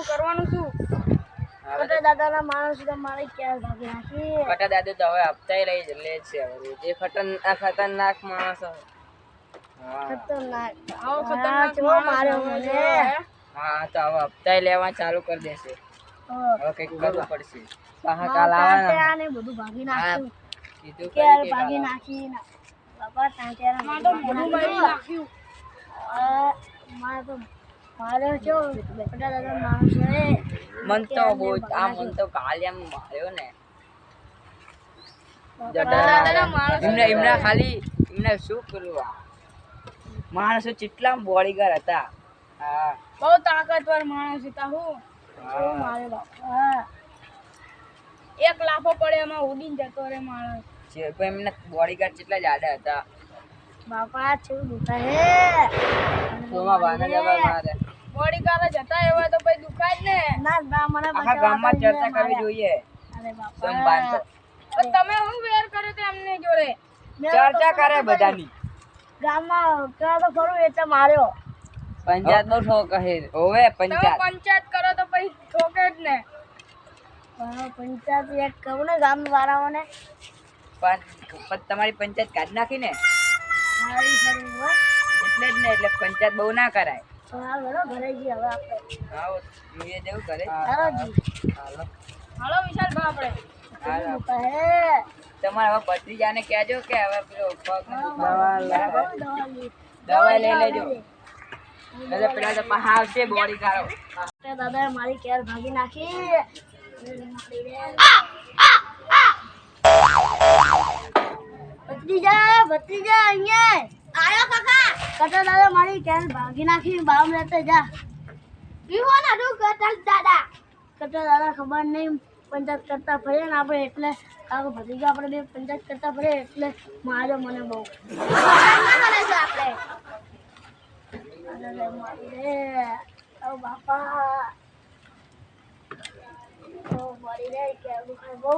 કરવાનું શું? કટા દાદાના માણસ તો મારે ક્યાં ભાગી નાખી. કટા દાદુ તો હવે હપ્તાય લઈ લે છે. હવે જે ખતરનાક માણસ ખતરનાક. આવો ખતરનાક માર્યો માણસ મને. હા તો હવે હપ્તાય લેવા ચાલુ કરી દેશે. હવે કઈક કરવું પડશે. પાછા કાલ ટાંટિયા આવવાના ને બધું ભાગી નાખ્યું. કીધું ક્યારે કરી કે ભાગી કાલ નાખી બાપા ટાંટિયા મારે તો મોઢું બાળી નાખ્યું. મારે તો માર્યો છો કટા દાદા માણસ છે. મન તો બહુ આ મન તો કાલિયામ માર્યો ને દાદાના માણસ એમના ખાલી એમને શું કરવું માણસો કેટલા બોડીગાર્ડ હતા. હા બહુ તાકાતવર માણસ હતા. હું મારે બાપા એક લાફો પડે એમાં ઉડીને જતો રે માણસ. એમના બોડીગાર્ડ કેટલા જાડા હતા. બાપા છું દુખા હે સોમાં બાના જબર મારે બોડીગાર્ડ જ હતા એવા તો પછી દુખાય જ ને. ના ના મને આખા ગામમાં ચર્ચા કરવી જોઈએ. અરે બાપા સંભાળ તો પણ તમે શું વેર કર્યો તો એમને જોડે? ચર્ચા કરે બધાની. ગામમાં ક્યાં તો ખરું એટલે માર્યો. પંચાયત બહુ ઠોક કહે હોવે તમે પંચાયત પંચાયત કરો તો પછી ઠોકે જ ને. પંચાયત એક કહું ને ગામ વાળાઓને પણ તમારી પંચાયત કાઢી નાખી ને સારી સારી હો. એટલે જ ને એટલે પંચાયત બહુ ના કરાય. હા બરો ઘરે જઈએ હવે આપણે. આવો એ જેવું કરે. ચાલો જી. હાલો હાલો વિશાલ ભાઈ આપણે. હાલો. દુખા હે તમારે હવે ભત્રીજાને કહેજો કે હવે પેલો પગ દવા લઈ લેજો. એટલે પેલા તો પાછા આવશે બોડીગાર્ડો. દાદાએ મારી કેર ભાગી નાખી. ભત્રીજા અહીંયા આયો કાકા. કટા દાદા મારી કેર ભાગી નાખી. બામ લેતે જા. પીવો ના તું કટા દાદા. કટા દાદા ખબર નહીં પંચાયત કરતા ફરે ને આપણે એટલે કાકો ભત્રીજા આપણે બે પંચાયત કરતા ફરે એટલે માર્યો મને બહુ. આપણે બાપા મારી રે કે દુખાય બહુ.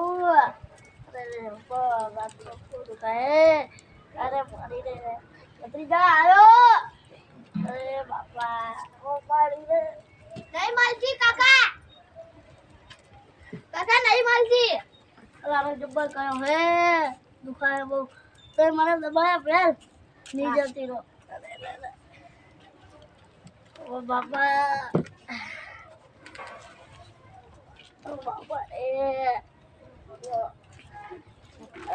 અરે મારી રે ભત્રીજા આવ્યો. અરે બાપા ઓ મારી રે નહીં માલજી કાકા. કાકા નહીં માલજી. અરે જબ્બર કયો હે દુખાય બહુ. તો મને દબાયા પેલ ની જતી રહો. ઓ બાપા ઓ બાપા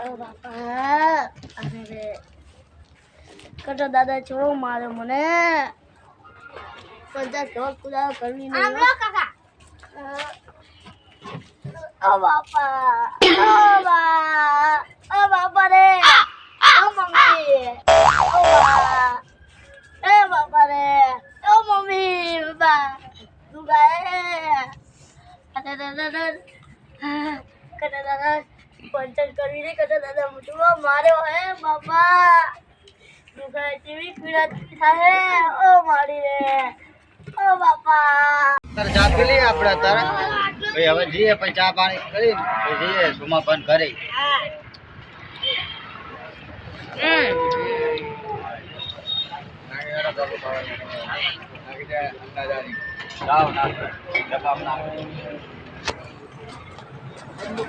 ઓ બાપા અરે રે કટા દાદા છોડો માર્યો મને. પંચાયત ઢોલ કુદાવ કરવી નહીં કાકા. ઓ બાપા ઓ બાપા રે ઓ મમ્મી ઓ બા એ બાપા રે ઓ મમ્મી બાપા તું ગાય કટા દાદા પંચાયત કરવી નહીં. કટા દાદા મુઠો માર્યો હે બાપા. દુખાય જેવી પીડા થાય ઓ મારી રે ઓ બાપા. તારે ચા પી લઈએ આપણે તારે ભાઈ હવે જઈએ પછી ચા પાણી કરી જઈએ સુમા બંધ કરી.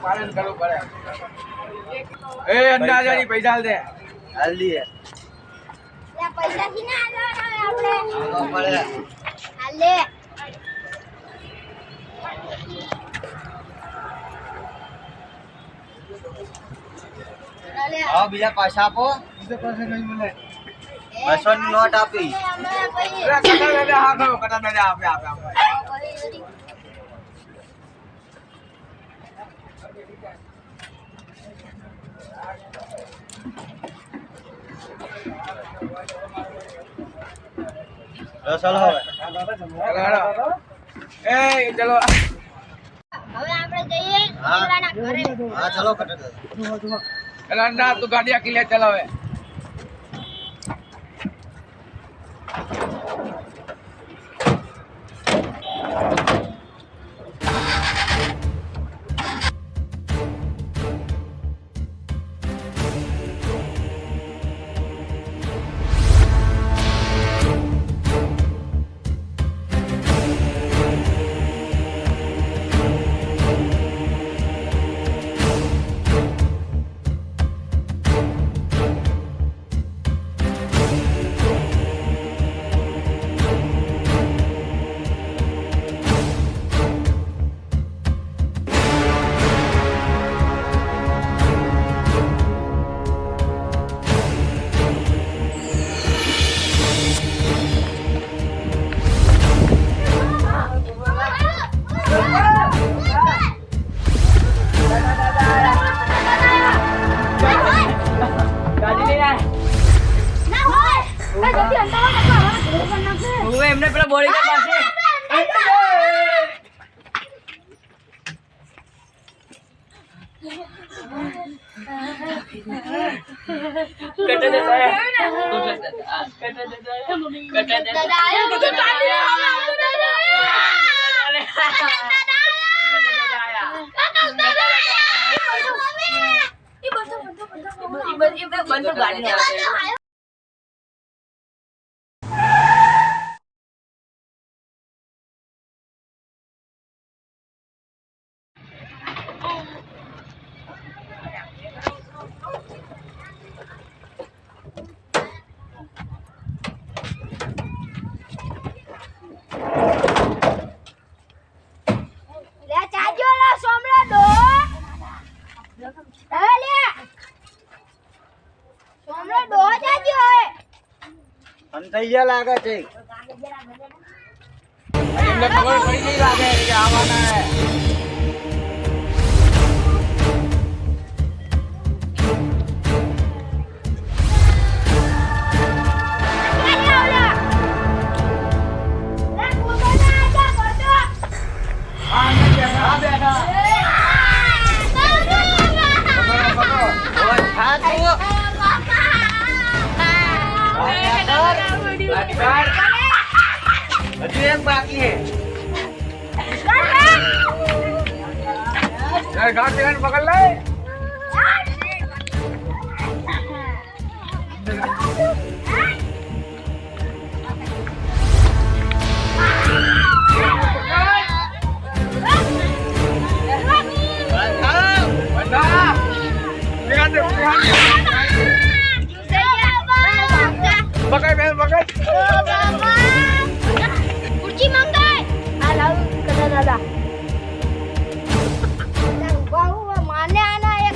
પાલન કરવું પડે. એ અંદાજાની પૈસા દે હાલ દઈએ પૈસા થી ના આપણે પડે. હાલે હા બીજા પાછા આપો. 200 ની નોટ આપી. ચાલો હવે ચલો હવે આપણે જઈએ દીકરાના ઘરે. હા ચલો કટક તું ગાડી આખી લે ચલાવે. જલ્દી અંતાવો કાકા હવે ઘરે પર નાખે હવે એમને પેલા બોડીગાર્ડ પાસે કટા દેતા દાદા આયો બંધ ગાડી આવે લે ચાજો લા સોમલા દો એ લે સોમલા દો ચાજો હે અંતૈયા લાગે છે એમને ખબર પડી ગઈ લાગે કે આવવાના હે હજી એક બાકી હે ગાડી પકડ લે પકડ બેન પકડ कुर्सी मंगाए आला कदा दादा बाहु मारने आना है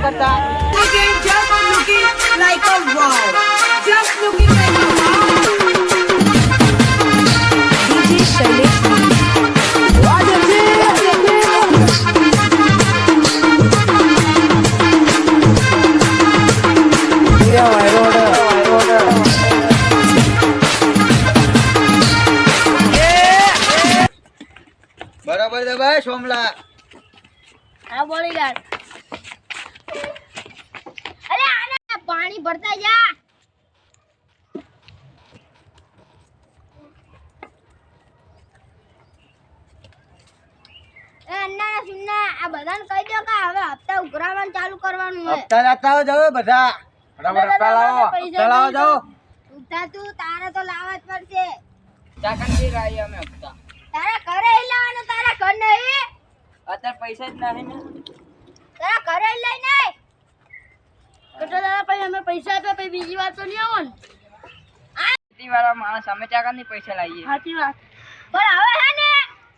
કરતા Looking, just looking like a wow. Just looking like a wow. DJ Shailesh. બરાબર છે ભાઈ સોમલા હા બોલી ગાડ અરે આના પાણી ભરતા જા એ અન્ના સુન્ના આ બધાને કહી દો કે હવે હપ્તા ઉઘરાવાનું ચાલુ કરવાનું છે હપ્તા લાવતા હો જાવ બધા બરાબર હપ્તા લાવો હપ્તા લાવો જાઓ ઉઠા તું તારે તો લાવવા જ પડશે ચાકણથી લાવી અમે હપ્તા તારા ઘરે લાવવાનું તારા ઘર નહીં અત્યારે પૈસા જ નહીં ને તારા ઘરે લઈ નહીં કેટલા દાડા પછી અમે પૈસા આપ્યા પછી બીજી વાર તો નહીં આવો ને ખેતીવાળા માણસ અમે ચાકણથી પૈસા લાવીએ સાચી વાત પણ હવે હે ને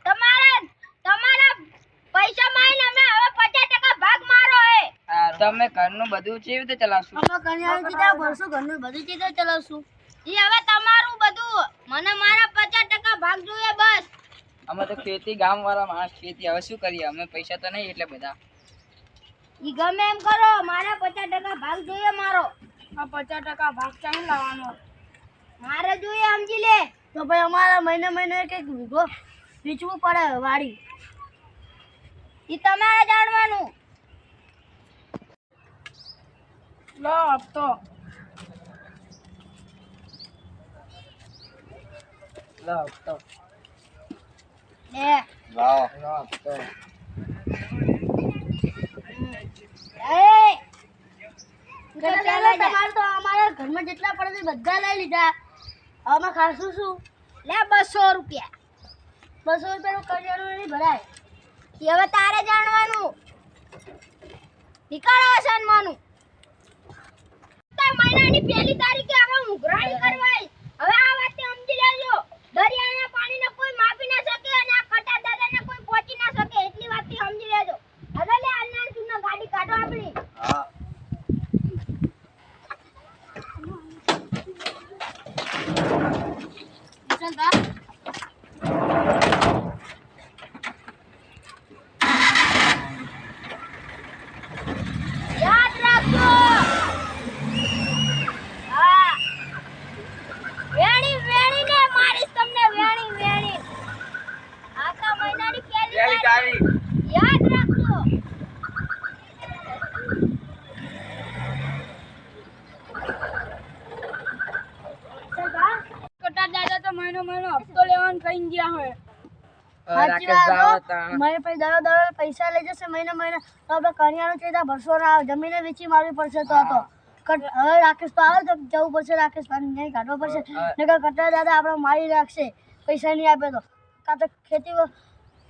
તમારા પૈસા માઈને અમે હવે 50% ભાગ મારો હે તમે ઘરનું બધું કેવી રીતે ચલાવશું અમે કન્યાનું કીધા ભરશું ઘરનું બધું કીધા ચલાવશું ઈ હવે તમારું બધું મને મારા 50% ભાગ જોઈએ બસ અમે તો ખેતી ગામવાળા માણસ ખેતી હવે શું કરીએ અમે પૈસા તો નહીં એટલે બધા ઈ ગમે એમ કરો મારા 50% ભાગ જોઈએ મારો આ 50% ભાગ ચાઈ લાવવાનો મારે જોઈએ સમજી લે તો ભાઈ અમારા મહિને મહિને એક વીઘો વેચવું પડે વાડી ઈ તમારે જાણવાનું લો હપ્તો લાવ તો લે લાવો એ તમારે તો અમારા ઘરમાં જેટલા પડે છે બધા લઈ લીધા આમાં ખાસું શું લે 200 રૂપિયા 200 રૂપિયાનું કરિયાણું નહીં ભરાય એ હવે તારે જાણવાનું ઠીકાણા સન્માનું મહિનાની પહેલી તારીખે આપણે ઉઘરાણી કરવાય. હવે આ વાતે સમજી લેજો, દરિયાના પાણીને કોઈ માપી ના શકે અને આ કટા દાદાને કોઈ પહોંચી ના શકે, એટલી વાતથી સમજી લેજો. હવે લે અલ્લાહ સુન્ના ગાડી કાઢો આપણી. હા યાદ રાખજો. હા વેણી વેણીને મારીશ તમને, વેણી વેણી. આખા મહિનાની પહેલી તારીખ યાદ રાખજો. કટા દાદા તો મહિનો હપ્તો લેવાનું કહી ગયા હોય. હવે સાચી રાકેશ વાત ભાવ હો. હતા. મારે પછી દર પૈસા લઈ જશે મહિના તો આપણે કરિયાણું ચેતા ભરસો ના આવે, જમીને વેચી મારવી પડશે તો હવે રાકેશ તો આવે તો જવું પડશે, રાકેશ નહીં કાઢવો પડશે, નકર કટા દાદા આપણે મારી રાખશે પૈસા નહીં આપે તો. કાં તો ખેતી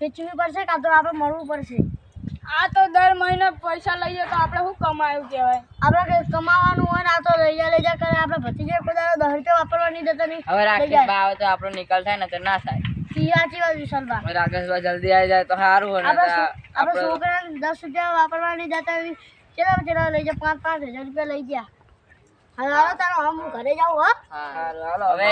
વેચવી પડશે, કાં તો આપણે મળવું પડશે. આ તો દર મહિને પૈસા લઈએ તો આપણે શું કમાયું કહેવાય. આપણે કંઈ કમાવાનું હોય ને આ તો લઈ જા કરે. આપણે ભતીજે કોઈ દાડો 10 રૂપિયા વાપરવા નહીં દેતા નહીં. હવે રાકેશ ભાવ આવે તો આપણો નિકાલ થાય ને તો ના થાય. સાચી વાત વિશાલભા. હવે રાકેશ ભાઈ જલ્દી આવી જાય તો સારું હોય ને તો આપણે છોકરાને 10 રૂપિયા વાપરવા નહીં દેતા. ચેલા લઈ જા, 5,000 રૂપિયા લઈ ગયા. હવે હાલો તારો હું ઘરે જાઉં હો. સારું હાલો હવે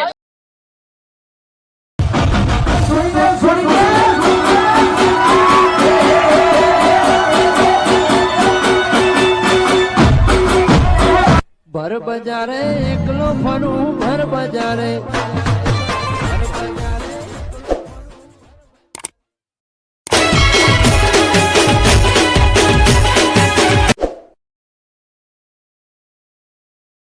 ભર બજારે એકલો ફરું ભર બજારે